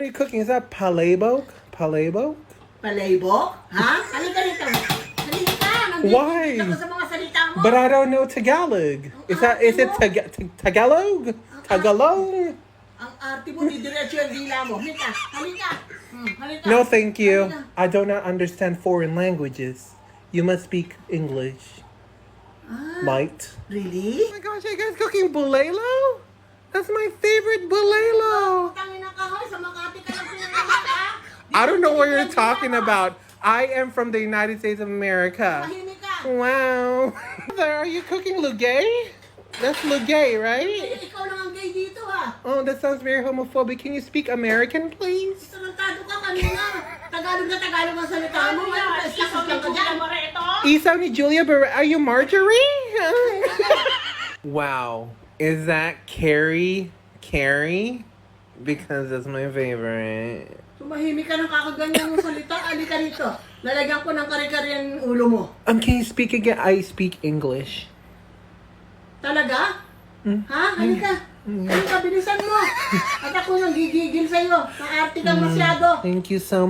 What are you cooking? Is that palabok? Palabok? Palabok? Ha? Halika rito. Halika. Why? Nandito sa mga salita mo. But I don't know Tagalog. Is it Tagalog? Tagalog? Ang arte mo, didiretso yung dila mo. Halika. Halika. Halika. No, thank you. Halika. I do not understand foreign languages. You must speak English. Might. Really? Oh my gosh, are you guys cooking bulalo? That's my favorite bulalo. Tangin na kahoy, sa Makati ka lang pinangalan, ha? I don't know what you're talking about. I am from the United States of America. Mahimik ka. Wow. Mother, are you cooking lugay? That's lugay, right? Ikaw lang ang gay dito, ha? Oh, that sounds very homophobic. Can you speak American, please? Tarantado ka kanina. Tagalog na Tagalog ang salita mo. Ano, isakot lang ka dyan. Isaw ni Julia, but are you Marjorie? Wow. Is that Kare? Because that's my favorite. Tumahimik ka ng kakaganyan mong salita. Alika rito. Lalagyan ko ng kare-kare ang ulo mo. Can you speak again? I speak English. Talaga? Ha? Halika. Halika, bilisan mo. At ako nang gigigil sa'yo. Maarte kang masyado. Thank you so much.